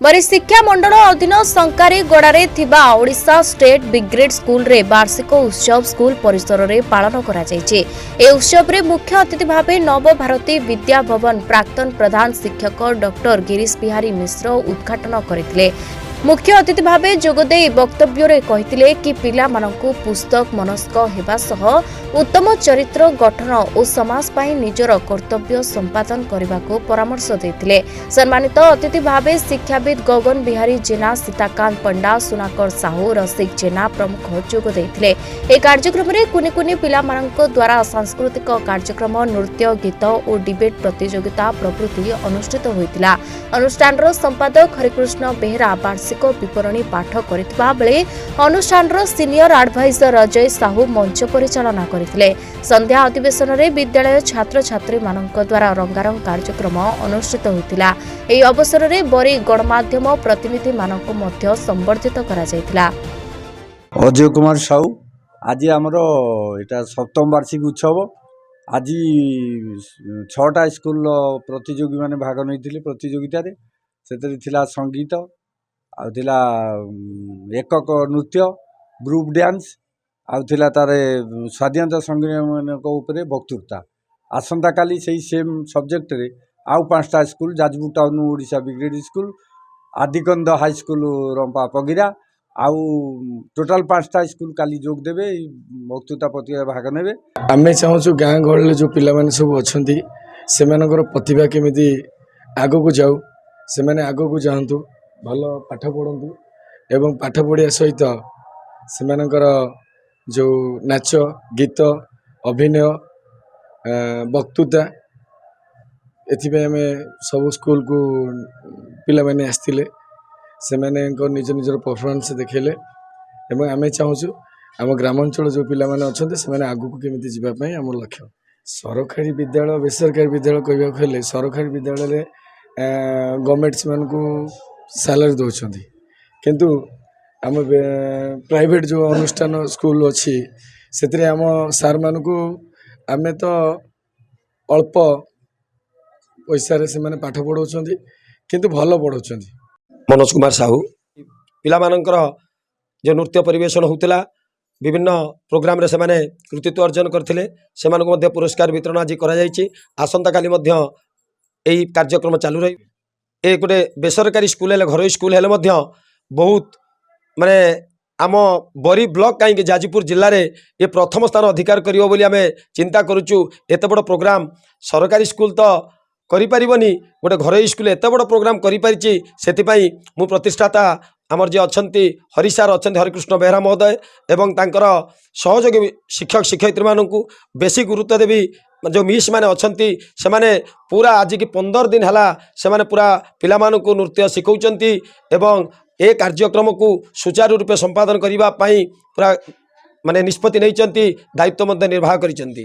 मरी शिक्षा मंडल अधीन संकारी गड़ारे थिबा ओडिशा स्टेट बिग्रेड स्कूल रे वार्षिक उत्सव स्कूल परिसर रे पालन करा जायछि। ए उत्सव रे मुख्य अतिथि भावे नव भारती विद्या भवन प्राक्तन प्रधान शिक्षक डॉक्टर गिरीश बिहारी मिश्र उद्घाटन करथिले। मुख्य अतिथि भावे जोगदे वक्तव्य कहिथिले कि पिला मानकु पुस्तक मनस्क हेबा सह उत्तम चरित्र गठन और समाज पाई निजर कर्तव्य संपादन करने परामर्श देथिले। सम्मानित अतिथि भावे शिक्षाविद गगन बिहारी जेना, सीताकांत पंडा, सुनाकर साहू, रसिक जेना प्रमुख जोग देथिले। ए कार्यक्रम रे कुनि कुनि पिला मानक द्वारा सांस्कृतिक कार्यक्रम, नृत्य, गीत और डिबेट प्रतियोगिता प्रभृति अनुष्ठित होइतिला। अनुष्ठान संपादक हरिकृष्ण बेहरा वार्षिक विवरणी पाठ करथिबा बेले अनुष्ठान सीनियर एडवाइजर अजय साहू मंच परिचालना करथिले। संध्या अधिवेशन रे विद्यालय छात्र छात्री मानक द्वारा रंगारंग कार्यक्रम अनुष्ठित होइतिला। एही अवसर रे बरी गणमाध्यम प्रतिनिधि मानक मध्य संबर्धित करा जायतिला। अजय कुमार साहू आज आमर एटा सप्तम वार्षिक उत्सव। आज 6टा स्कूल प्रतियोगी माने भाग नैथिले। प्रतियोगिता रे सेतरी थिला संगीत, आउथिला एकक नृत्य, ग्रुप डांस, आउथिला तारे स्वाधीनता संग्रामीक उपरे वक्तृता। आसंता काली सेही सेम सब्जेक्ट रे आउ 5टा school, Jajpur town Odisha brigade school, आदिकंद हाई स्कूल रंपा पगिरा, आउ टोटाल 5टा स्कूल काली जोग देवे, वक्तृता प्रतियोगिता भाग नेबे। आमे चाहूँ गाँ गहल जो पिला माने सब अच्छी से प्रतिभा केमिति आग को जाऊ, से माने आग को जातु, भल पाठ पढ़ु एवं पाठ पढ़िया सहित से जो नाच गीत अभिनय वक्तृता एथिपाई आमे सब स्कूल को पिला माने आस्तिले, से माने निज निजर परफॉर्मेंस देखेले एवं आमे चाहूँ आम ग्रामांचल जो पिला माने अछंते से माने आगु को केमिति जिबा पई हमर लक्ष्य। सरकारी विद्यालय बेसरकारी विद्यालय कहबा कहले सरकारी विद्यालय रे गवर्नमेंट मान को सैलरी दौरान, किंतु आम प्राइवेट जो अनुष्ठान स्कूल अच्छी से आम सार मान को आम तो अल्प पैसा से माने पाठ पढ़ाऊँ किंतु भल पढ़ाऊँ। मनोज कुमार साहू पिला मानकर जो नृत्य परिवेशन होता विभिन्न प्रोग्राम रे से माने कृतित्व अर्जन करथिले, से मानको मध्य पुरस्कार वितरण आज करा जायछि। आसंता काली मध्य एही कार्यक्रम चालू रही। ए गोटे बेसरकारी स्कूल हेले घर स्कूल हेले मध्य बहुत माने आम बरी ब्लॉक कहीं जाजपुर जिले में ये प्रथम स्थान अधिकार करियो बोली आमे चिंता करूचु। एत बड़ प्रोग्राम सरकारी स्कूल तो करि परिबनी, गोटे घर स्कूल एत बड़ प्रोग्राम करि परिछि। सेतिपई मु प्रतिष्ठाता आमर जे अछंती हरिसार अछंती हरिकृष्ण बेहरा महोदय एवं तांकर सहयोगी शिक्षक शिक्षयित्री मानकु बेसी गुरुत्व देवी। जो मिस माने अछंती से माने पूरा आज की 15 दिन हला से माने पूरा पिला मानकु नृत्य शिखौचंती एवं ए कार्यक्रम को सुचारू रूपे संपादन करिबा पई पूरा माने निष्पत्ति नैचंती, दायित्व मध्य निर्वाह करिचंती।